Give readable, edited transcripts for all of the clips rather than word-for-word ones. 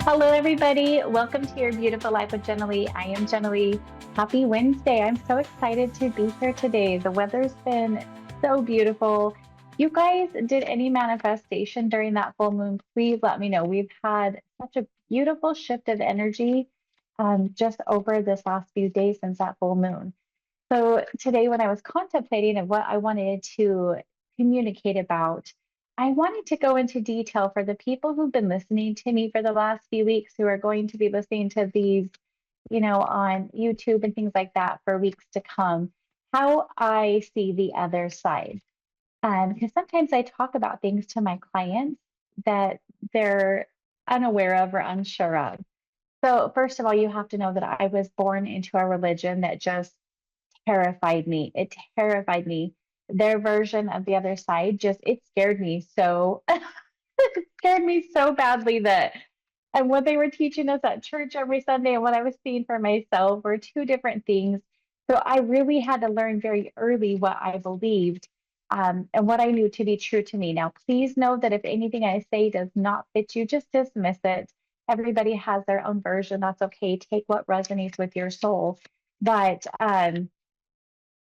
Hello, everybody. Welcome to your beautiful life with Jenali. I am Jenali. Happy Wednesday. I'm so excited to be here today. The weather's been so beautiful. You guys did any manifestation during that full moon? Please let me know. We've had such a beautiful shift of energy just over this last few days since that full moon. So today, when I was contemplating of what I wanted to communicate about, I wanted to go into detail for the people who've been listening to me for the last few weeks, who are going to be listening to these, on YouTube and things like that for weeks to come, how I see the other side. Because sometimes I talk about things to my clients that they're unaware of or unsure of. So, first of all, you have to know that I was born into a religion that just terrified me. It terrified me. Their version of the other side just it scared me so it scared me so badly that and what they were teaching us at church every Sunday and what I was seeing for myself were two different things. So I really had to learn very early what I believed and what I knew to be true to me. Now, please know that if anything I say does not fit you, just dismiss it. Everybody has their own version. That's okay. Take what resonates with your soul. But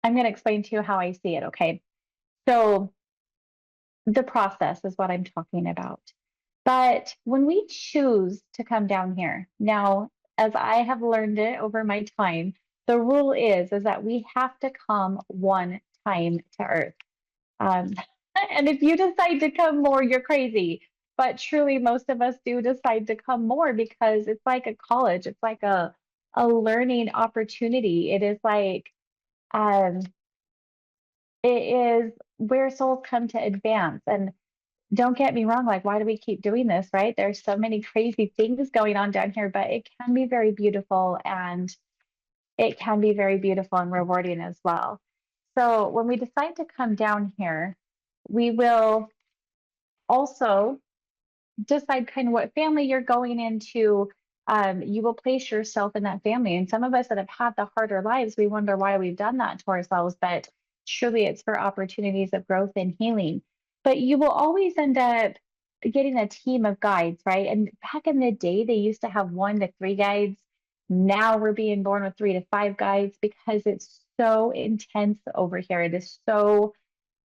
I'm going to explain to you how I see it. Okay. So the process is what I'm talking about. But when we choose to come down here, now, as I have learned it over my time, the rule is that we have to come one time to Earth. Um, and if you decide to come more, you're crazy. But truly, most of us do decide to come more because it's like a college. It's like a learning opportunity. It is like um, it is where souls come to advance. And don't get me wrong, like, why do we keep doing this, right? There's so many crazy things going on down here, but it can be very beautiful and it can be very beautiful and rewarding as well. So when we decide to come down here, we will also decide kind of what family you're going into. You will place yourself in that family. And some of us that have had the harder lives, we wonder why we've done that to ourselves, but surely it's for opportunities of growth and healing. But you will always end up getting a team of guides, right? And back in the day, they used to have 1 to 3 guides. Now we're being born with 3 to 5 guides because it's so intense over here. It is so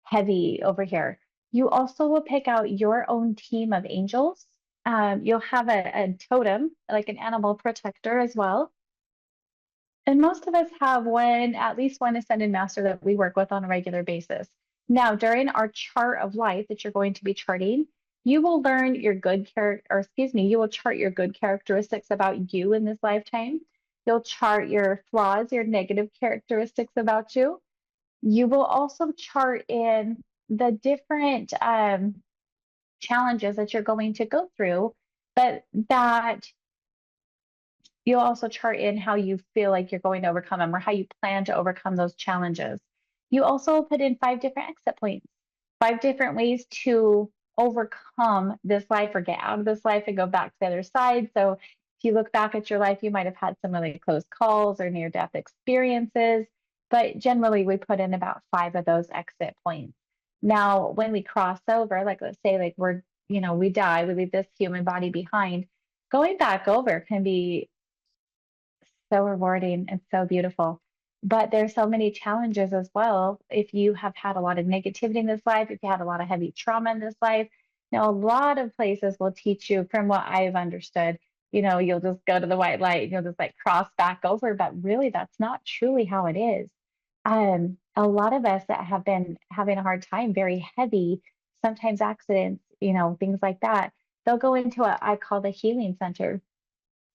heavy over here. You also will pick out your own team of angels. You'll have a totem, like an animal protector as well. And most of us have at least one ascended master that we work with on a regular basis. Now, during our chart of life that you're going to be charting, you will learn your good character, or excuse me, you will chart your good characteristics about you in this lifetime. You'll chart your flaws, your negative characteristics about you. You will also chart in the different challenges that you're going to go through, but that you'll also chart in how you feel like you're going to overcome them or how you plan to overcome those challenges. You also put in 5 different exit points, 5 different ways to overcome this life or get out of this life and go back to the other side. So if you look back at your life, you might have had some really close calls or near death experiences, but generally we put in about 5 of those exit points. Now, when we cross over, like let's say like we die, we leave this human body behind, going back over can be so rewarding and so beautiful. But there's so many challenges as well. If you have had a lot of negativity in this life, if you had a lot of heavy trauma in this life, now a lot of places will teach you, from what I've understood, you'll just go to the white light and you'll just like cross back over. But really, that's not truly how it is. A lot of us that have been having a hard time, very heavy, sometimes accidents, things like that, they'll go into what I call the healing center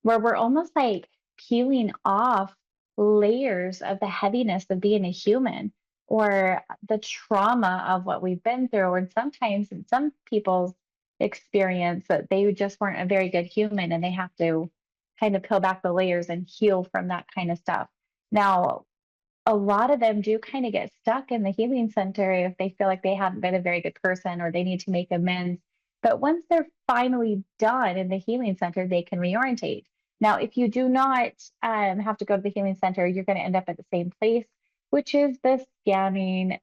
where we're almost like peeling off layers of the heaviness of being a human or the trauma of what we've been through. And sometimes in some people's experience that they just weren't a very good human and they have to kind of peel back the layers and heal from that kind of stuff. Now, a lot of them do kind of get stuck in the healing center if they feel like they haven't been a very good person or they need to make amends. But once they're finally done in the healing center, they can reorientate. Now, if you do not have to go to the healing center, you're going to end up at the same place, which is the scanning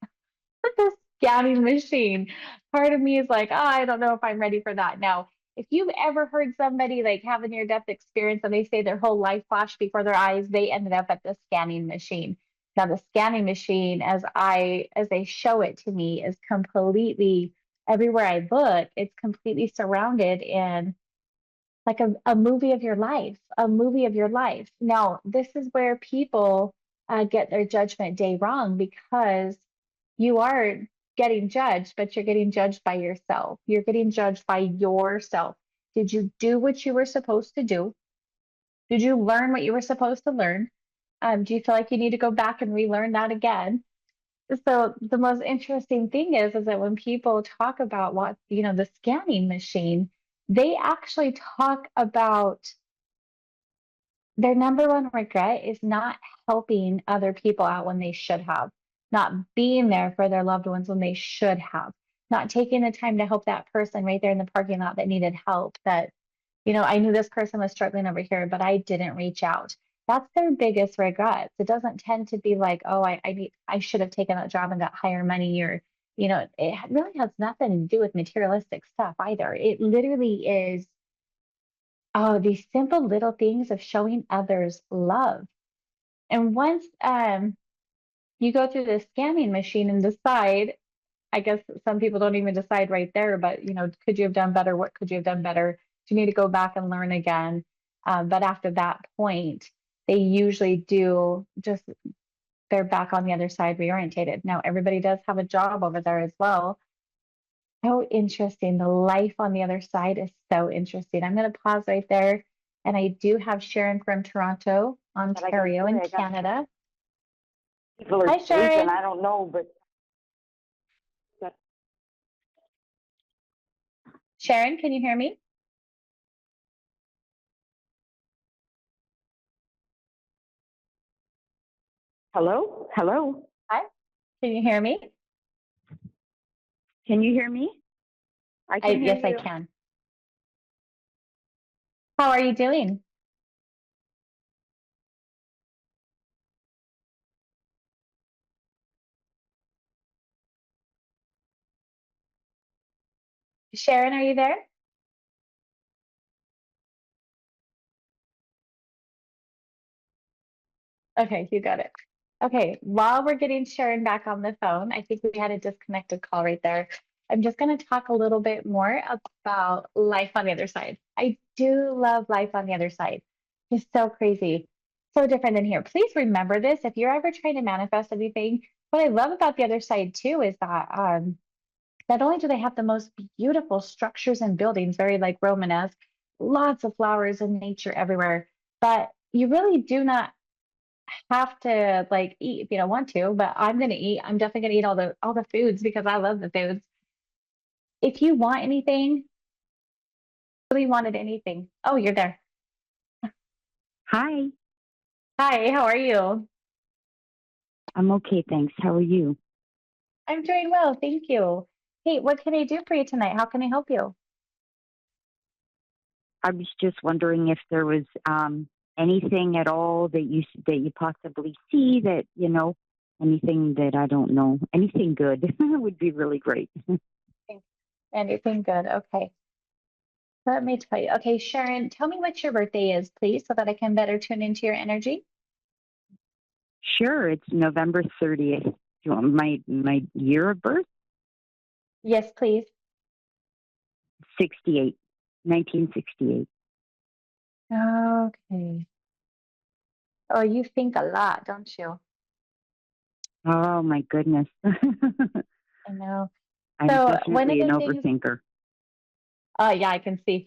machine. Part of me is like, oh, I don't know if I'm ready for that. Now, if you've ever heard somebody like have a near death experience and they say their whole life flashed before their eyes, they ended up at the scanning machine. Now the scanning machine, as they show it to me, is completely everywhere I look, it's completely surrounded in like a movie of your life, a movie of your life. Now, this is where people get their judgment day wrong because you are getting judged, but you're getting judged by yourself. You're getting judged by yourself. Did you do what you were supposed to do? Did you learn what you were supposed to learn? Do you feel like you need to go back and relearn that again? So the most interesting thing is that when people talk about what, the scanning machine, they actually talk about their number one regret is not helping other people out when they should have, not being there for their loved ones when they should have, not taking the time to help that person right there in the parking lot that needed help. That, I knew this person was struggling over here, but I didn't reach out. That's their biggest regrets. It doesn't tend to be like, oh, I should have taken that job and got higher money, or, it really has nothing to do with materialistic stuff either. It literally is, oh, these simple little things of showing others love. And once you go through the scanning machine and decide, I guess some people don't even decide right there, but could you have done better? What could you have done better? Do you need to go back and learn again? But after that point, they usually do just, they're back on the other side reorientated. Now, everybody does have a job over there as well. So interesting. The life on the other side is so interesting. I'm going to pause right there. And I do have Sharon from Toronto, But I gotta Ontario, say, in I got Canada. people are Hi, sleeping. Sharon. I don't know, but Sharon, can you hear me? hello, hello. Hi, can you hear me? Can you hear me? I can hear Yes, I you. can. How are you doing? Sharon, are you there? Okay, you got it. Okay, while we're getting Sharon back on the phone, I think we had a disconnected call right there. I'm just going to talk a little bit more about life on the other side. I do love life on the other side. It's so crazy, so different than here. Please remember this. If you're ever trying to manifest anything, what I love about the other side too is that not only do they have the most beautiful structures and buildings, very like Romanesque, lots of flowers and nature everywhere, but you really do not have to like eat if you don't want to, but I'm gonna eat. I'm definitely gonna eat all the foods because I love the foods. If you want anything, really wanted anything. Oh, you're there. Hi, Hi, how are you? I'm okay, thanks. How are you? I'm doing well, thank you. Hey, what can I do for you tonight? How can I help you? I was just wondering if there was anything at all that you possibly see that anything that I don't know, anything good would be really great. Anything good? Okay. Let me tell you. Okay, Sharon, tell me what your birthday is, please, so that I can better tune into your energy. Sure, it's November 30th. Do you want my year of birth? Yes, please. 68, 1968. Okay. Oh, you think a lot, don't you? Oh my goodness. I know. I'm So one of definitely an the things, overthinker. yeah, I can see.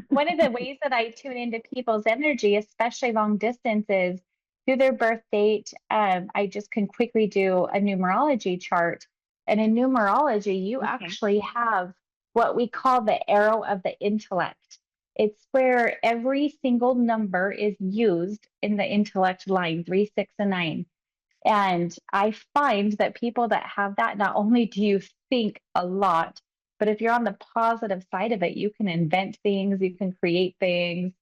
One of the ways that I tune into people's energy, especially long distances, through their birth date, I just can quickly do a numerology chart. And in numerology, you Okay. actually have what we call the arrow of the intellect. It's where every single number is used in the intellect line, 3, 6, and 9. And I find that people that have that, not only do you think a lot, but if you're on the positive side of it, you can invent things, you can create things.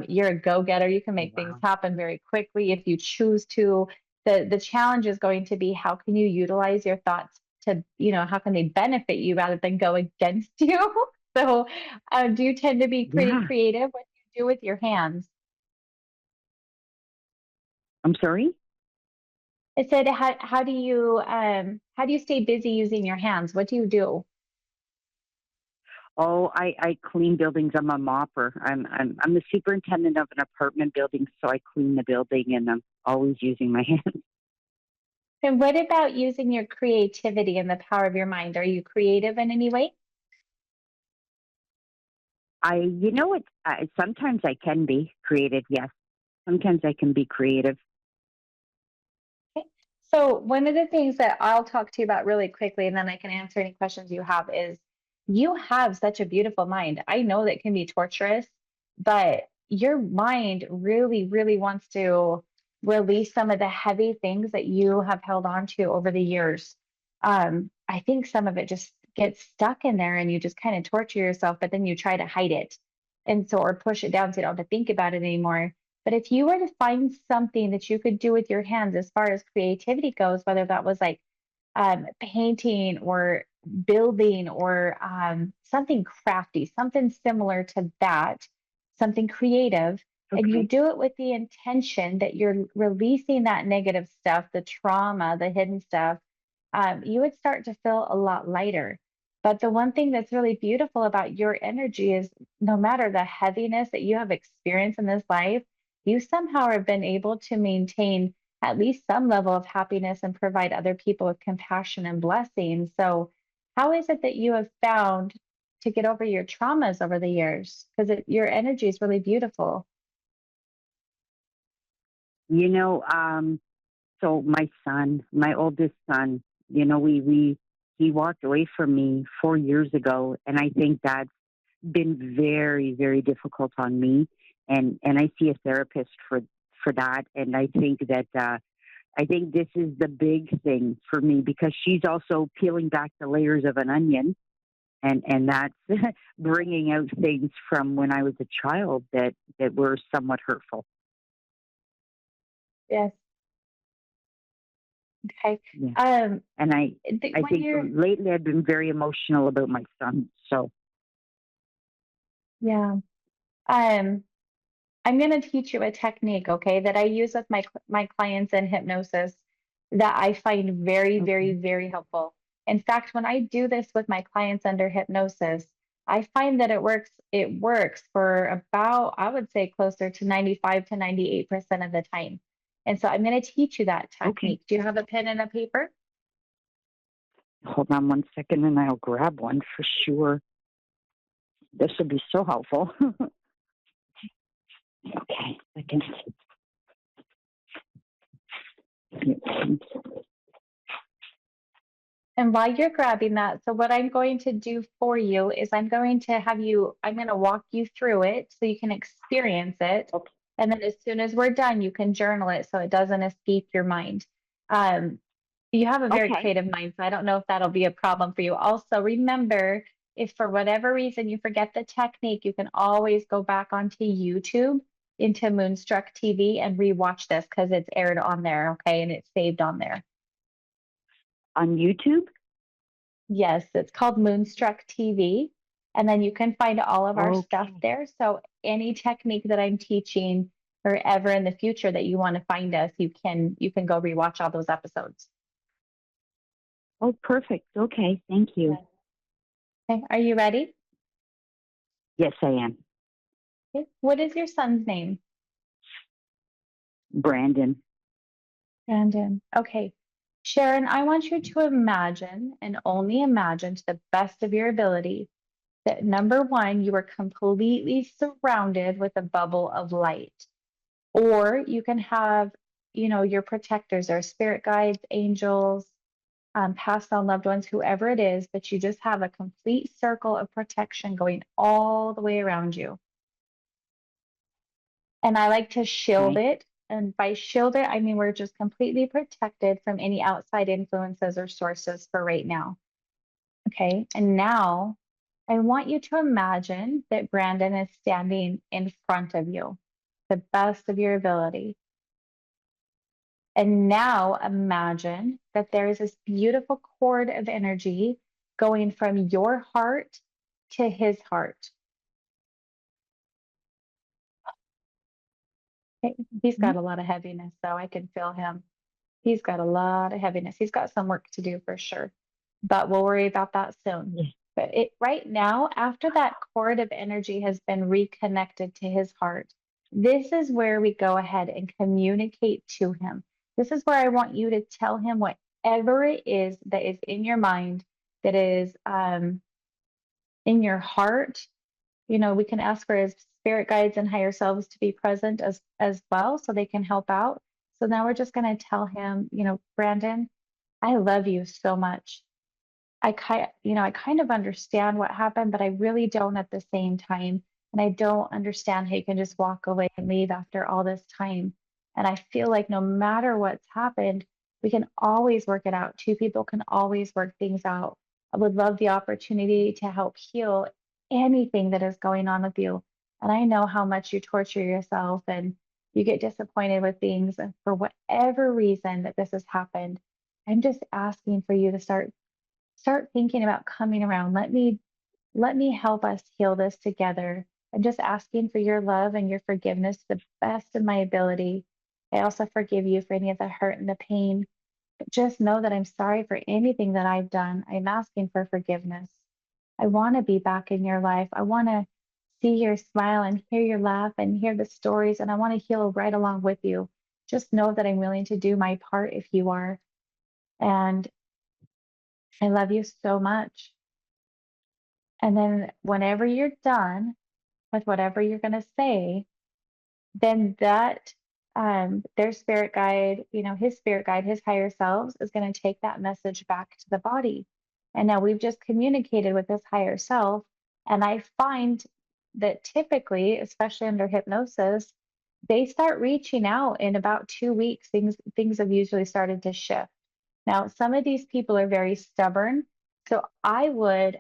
You're a go-getter. You can make things Wow. happen very quickly if you choose to. The challenge is going to be how can you utilize your thoughts to, how can they benefit you rather than go against you? So, do you tend to be pretty Yeah. creative? What do you do with your hands? I'm sorry. I said, how do you stay busy using your hands? What do you do? Oh, I clean buildings. I'm a mopper. I'm the superintendent of an apartment building, so I clean the building, and I'm always using my hands. And what about using your creativity and the power of your mind? Are you creative in any way? You know what? Sometimes I can be creative. Yes, sometimes I can be creative. Okay. So one of the things that I'll talk to you about really quickly, and then I can answer any questions you have, is you have such a beautiful mind. I know that can be torturous, but your mind really, really wants to release some of the heavy things that you have held on to over the years. I think some of it just gets stuck in there and you just kind of torture yourself, but then you try to hide it. And so, or push it down so you don't have to think about it anymore. But if you were to find something that you could do with your hands as far as creativity goes, whether that was like painting or building or something crafty, something similar to that, something creative, and you Okay. do it with the intention that you're releasing that negative stuff, the trauma, the hidden stuff, you would start to feel a lot lighter. But the one thing that's really beautiful about your energy is no matter the heaviness that you have experienced in this life, you somehow have been able to maintain at least some level of happiness and provide other people with compassion and blessings. So, how is it that you have found to get over your traumas over the years? Because your energy is really beautiful. You know, so my son, my oldest son, we he walked away from me 4 years ago, and I think that's been very, very difficult on me. And I see a therapist for that, and I think this is the big thing for me because she's also peeling back the layers of an onion, and that's bringing out things from when I was a child that were somewhat hurtful. Yes. Okay. Yeah. Um, And I when think you're, lately I've been very emotional about my son. So yeah. Um, I'm going to teach you a technique, okay, that I use with my clients in hypnosis that I find very, very, okay, very helpful. In fact, when I do this with my clients under hypnosis, I find that it works for about, I would say closer to 95 to 98% of the time. And so I'm going to teach you that okay. technique. Do you have a pen and a paper? Hold on 1 second, and I'll grab one for sure. This would be so helpful. Okay, second. And while you're grabbing that, so what I'm going to do for you is I'm going to walk you through it so you can experience it. Okay. And then as soon as we're done, you can journal it so it doesn't escape your mind. Um, you have a very Okay. creative mind, so I don't know if that'll be a problem for you. Also, remember, if for whatever reason you forget the technique, you can always go back onto YouTube into Moonstruck TV and rewatch this because it's aired on there, okay, and it's saved on there. On YouTube? Yes, it's called Moonstruck TV. And then you can find all of our stuff Okay. there. So any technique that I'm teaching or ever in the future that you want to find us, you can go rewatch all those episodes. Oh, perfect. Okay. Thank you. Yes. Okay, are you ready? Yes, I am. Okay. What is your son's name? Brandon. Brandon. Okay. Sharon, I want you to imagine and only imagine to the best of your ability that number one, you are completely surrounded with a bubble of light. Or you can have, your protectors or spirit guides, angels, past on loved ones, whoever it is, but you just have a complete circle of protection going all the way around you. And I like to shield Okay. it. And by shield it, I mean we're just completely protected from any outside influences or sources for right now. Okay. And now I want you to imagine that Brandon is standing in front of you, the best of your ability. And now imagine that there is this beautiful cord of energy going from your heart to his heart. He's got a lot of heaviness, though. I can feel him. He's got a lot of heaviness. He's got some work to do for sure, but we'll worry about that soon. Yeah. But right now, after that cord of energy has been reconnected to his heart, this is where we go ahead and communicate to him. This is where I want you to tell him whatever it is that is in your mind, that is in your heart. We can ask for his spirit guides and higher selves to be present as well so they can help out. So now we're just going to tell him, Brandon, I love you so much. I kind of understand what happened, but I really don't at the same time. And I don't understand how you can just walk away and leave after all this time. And I feel like no matter what's happened, we can always work it out. Two people can always work things out. I would love the opportunity to help heal anything that is going on with you. And I know how much you torture yourself and you get disappointed with things. And for whatever reason that this has happened, I'm just asking for you to start thinking about coming around. Let me help us heal this together. I'm just asking for your love and your forgiveness to the best of my ability. I also forgive you for any of the hurt and the pain. But just know that I'm sorry for anything that I've done. I'm asking for forgiveness. I want to be back in your life. I want to see your smile and hear your laugh and hear the stories. And I want to heal right along with you. Just know that I'm willing to do my part if you are. And I love you so much. And then whenever you're done with whatever you're going to say, then that their spirit guide, his spirit guide, his higher selves is going to take that message back to the body. And now we've just communicated with this higher self. And I find that typically, especially under hypnosis, they start reaching out in about 2 weeks. Things have usually started to shift. Now, some of these people are very stubborn. So I would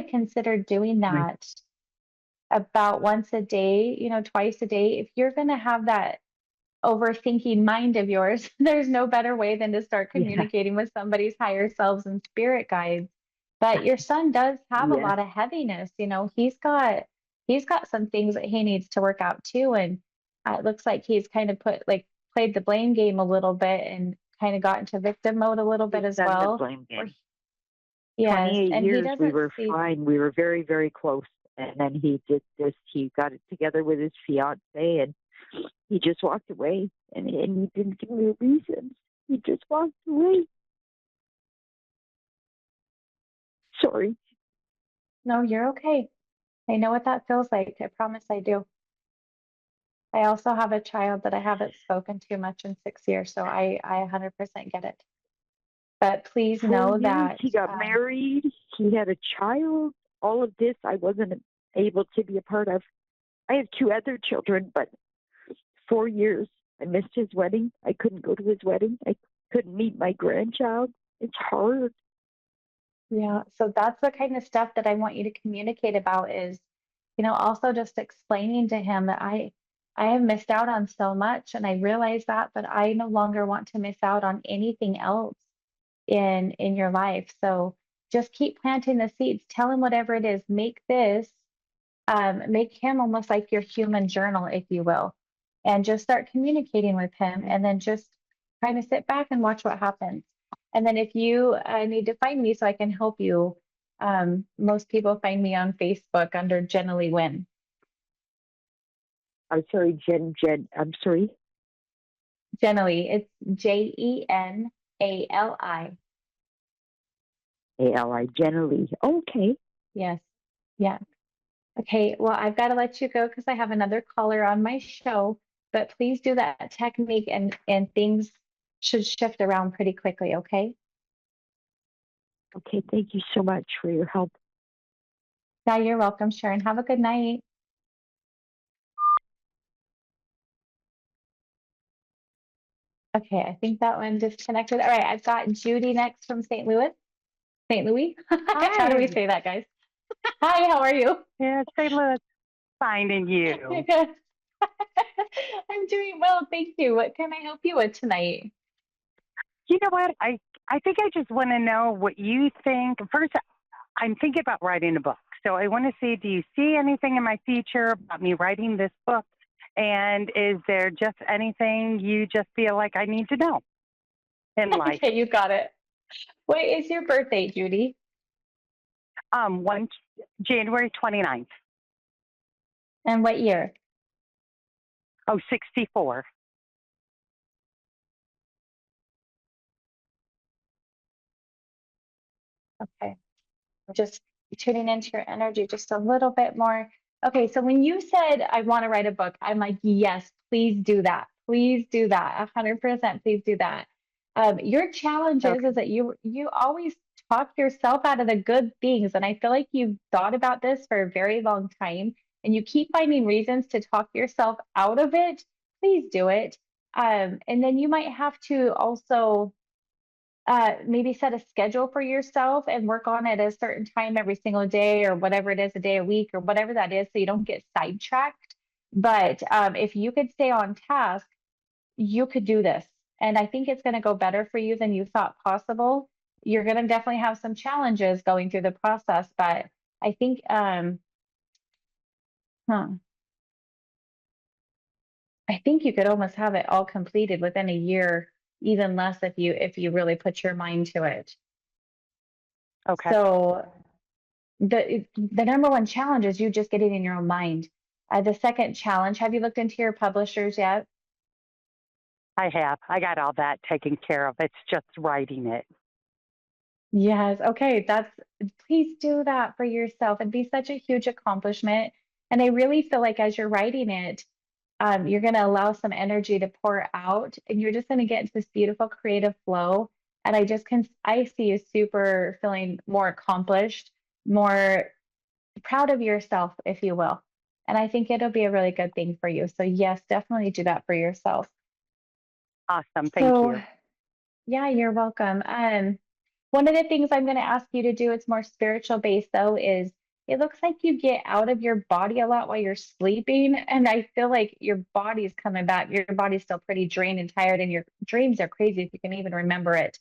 consider doing Right. that about once a day, twice a day. If you're going to have that overthinking mind of yours, there's no better way than to start Yeah. communicating with somebody's higher selves and spirit guides. But your son does have a Yeah. lot of heaviness. He's got some things that he needs to work out too. And it looks like he's kind of played the blame game a little bit and kind of got into victim mode a little bit Big as time the well. blame Where game. yes, 28 and he years we doesn't were see. fine. We were very, very close. And then he did this. He got it together with his fiance and he just walked away. And he didn't give me a reason. He just walked away. Sorry. No, you're okay. I know what that feels like. I promise I do. I also have a child that I haven't spoken to much in 6 years, so I 100% get it. But please 4 know years. that, He got married. He had a child. All of this I wasn't able to be a part of. I have two other children, but 4 years. I missed his wedding. I couldn't go to his wedding. I couldn't meet my grandchild. It's hard. yeah, so that's the kind of stuff that I want you to communicate about is, also just explaining to him that I have missed out on so much and I realize that, but I no longer want to miss out on anything else in your life. So just keep planting the seeds. Tell him whatever it is. Make him almost like your human journal, if you will, and just start communicating with him and then just kind of sit back and watch what happens. And then if you need to find me so I can help you, most people find me on Facebook under Jenali Winn. I'm sorry, Jen. I'm sorry. Jenali, it's Jenali. ALI, Jenali. Okay. Yes. Yeah. Okay, well, I've got to let you go because I have another caller on my show, but please do that technique and things should shift around pretty quickly, okay? Okay. Thank you so much for your help. Yeah, you're welcome, Sharon. Have a good night. Okay, I think that one disconnected. All right, I've got Judy next from St. Louis. St. Louis? How do we Hi. say that, guys? Hi, how are you? Yeah, St. Louis finding you. I'm doing well, thank you. What can I help you with tonight? You know what? I think I just want to know what you think. First, I'm thinking about writing a book. So I want to see, do you see anything in my future about me writing this book? And is there just anything you just feel like I need to know in life? Okay, you got it. What is your birthday, Judy? One January 29th. And what year? Oh, 64. Okay. Just tuning into your energy just a little bit more. Okay, so when you said I want to write a book, I'm like, yes, please do that. Please do that. 100% please do that. Your challenge is Okay. that you always talk yourself out of the good things, and I feel like you've thought about this for a very long time, and you keep finding reasons to talk yourself out of it. Please do it. And then you might have to also maybe set a schedule for yourself and work on it at a certain time every single day or whatever it is, a day a week or whatever that is, so you don't get sidetracked. But if you could stay on task, you could do this. And I think it's going to go better for you than you thought possible. You're going to definitely have some challenges going through the process, but I think, huh, I think you could almost have it all completed within a year, even less if you really put your mind to it. Okay. So the number one challenge is you just getting in your own mind. The second challenge, have you looked into your publishers yet? I have. I got all that taken care of. It's just writing it. Yes. Okay. Please do that for yourself. It'd be such a huge accomplishment. And I really feel like as you're writing it, you're going to allow some energy to pour out and you're just going to get into this beautiful creative flow. And I see you super feeling more accomplished, more proud of yourself, if you will. And I think it'll be a really good thing for you. So, yes, definitely do that for yourself. Awesome. Thank So, you. yeah, you're welcome. One of the things I'm going to ask you to do, it's more spiritual based though, is it looks like you get out of your body a lot while you're sleeping. And I feel like your body's coming back. Your body's still pretty drained and tired, and your dreams are crazy if you can even remember it.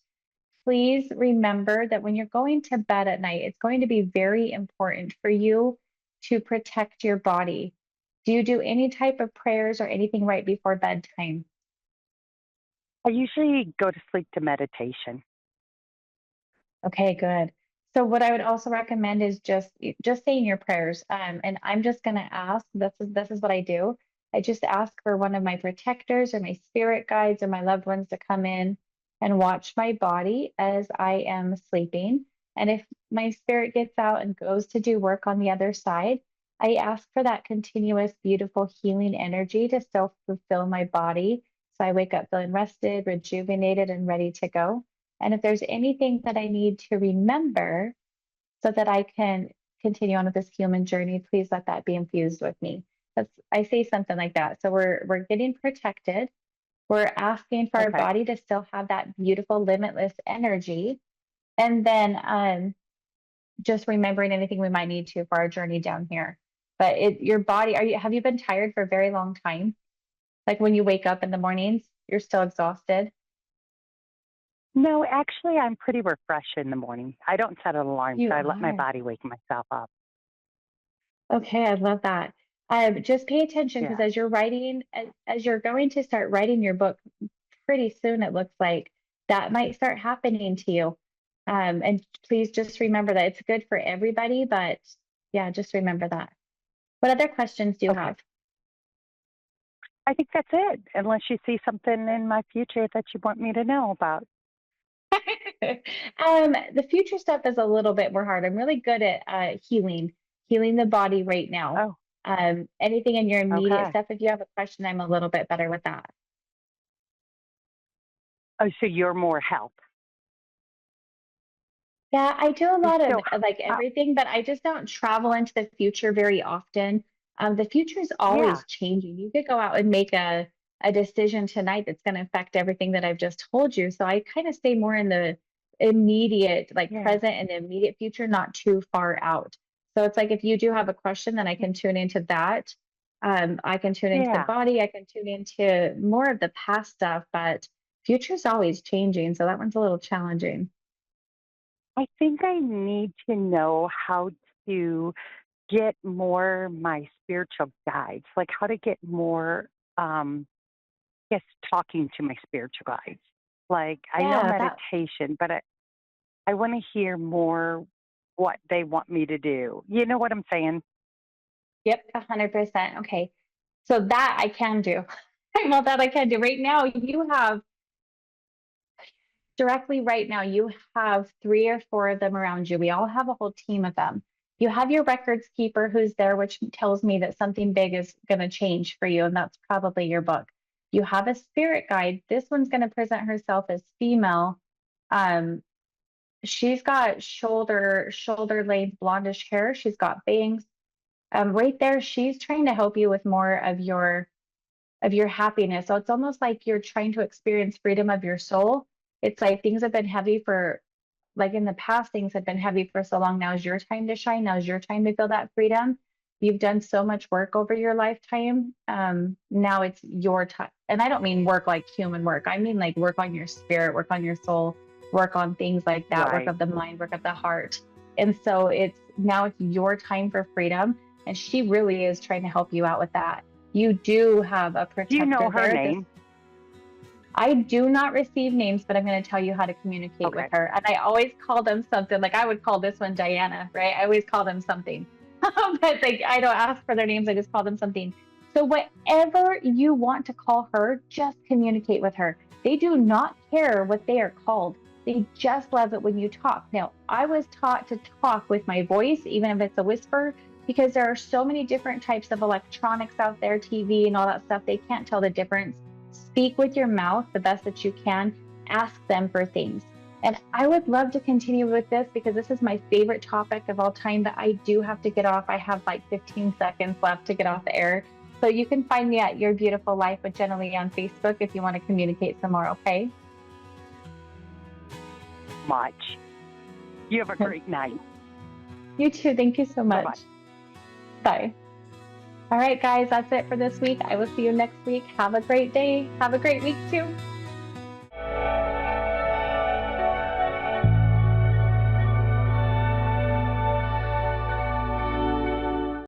Please remember that when you're going to bed at night, it's going to be very important for you to protect your body. Do you do any type of prayers or anything right before bedtime? I usually go to sleep to meditation. Okay, good. So what I would also recommend is just saying your prayers. And I'm just gonna ask, this is what I do. I just ask for one of my protectors or my spirit guides or my loved ones to come in and watch my body as I am sleeping. And if my spirit gets out and goes to do work on the other side, I ask for that continuous, beautiful healing energy to still fulfill my body. So I wake up feeling rested, rejuvenated, and ready to go. And if there's anything that I need to remember so that I can continue on with this human journey, please let that be infused with me. I say something like that. So we're getting protected. We're asking for our Okay. body to still have that beautiful, limitless energy. And then just remembering anything we might need to for our journey down here. But your body, have you been tired for a very long time? Like when you wake up in the mornings, you're still exhausted? No, actually, I'm pretty refreshed in the morning. I don't set an alarm, You so I let my are. body wake myself up. Okay, I love that. Just pay attention because Yeah. as you're going to start writing your book pretty soon, it looks like that might start happening to you. And please just remember that it's good for everybody, but yeah, just remember that. What other questions do you Okay. have? I think that's it, unless you see something in my future that you want me to know about. The future stuff is a little bit more hard. I'm really good at healing the body right now. Oh, Anything in your immediate okay. stuff, if you have a question, I'm a little bit better with that. Oh, so you're more health. Yeah, I do a lot of So, like how, everything, but I just don't travel into the future very often. The future is yeah, always changing. You could go out and make a decision tonight that's going to affect everything that I've just told you. So I kind of stay more in the immediate, like yeah. present and the immediate future, not too far out. So it's like if you do have a question, then I can tune into that. I can tune into the Yeah. body, I can tune into more of the past stuff, but future's always changing. So that one's a little challenging. I think I need to know how to get more my spiritual guides, like how to get more, yes, talking to my spiritual guides. Like I know Yeah, that, meditation, but I want to hear more what they want me to do. You know what I'm saying? yep, 100%. Okay. So that I can do. Well, that I can do. Right now, you have directly right now, you have three or four of them around you. We all have a whole team of them. You have your records keeper who's there, which tells me that something big is going to change for you, and that's probably your book. You have a spirit guide. This one's going to present herself as female. Um, she's got shoulder length blondish hair. She's got bangs. Right there, she's trying to help you with more of your happiness. So it's almost like you're trying to experience freedom of your soul. It's like things have been heavy for, like in the past, things have been heavy for so long. Now is your time to shine. Now is your time to feel that freedom. You've done so much work over your lifetime. Now it's your time. And I don't mean work like human work. I mean like work on your spirit, work on your soul, work on things like that, work Right. of the mind, work of the heart. And so it's your time for freedom. And she really is trying to help you out with that. You do have a Do you know protector her there. This name? I do not receive names, but I'm going to tell you how to communicate with Okay. her. And I always call them something. Like I would call this one Diana, right? I always call them something. But like I don't ask for their names, I just call them something. So whatever you want to call her, just communicate with her. They do not care what they are called. They just love it when you talk. Now, I was taught to talk with my voice, even if it's a whisper, because there are so many different types of electronics out there, TV and all that stuff. They can't tell the difference. Speak with your mouth the best that you can. Ask them for things. And I would love to continue with this because this is my favorite topic of all time, but I do have to get off. I have like 15 seconds left to get off the air. So you can find me at Your Beautiful Life with Jenali on Facebook if you want to communicate some more, okay? Much. You have a great night. You too. Thank you so Bye bye. much. Bye. All right, guys, that's it for this week. I will see you next week. Have a great day. Have a great week too.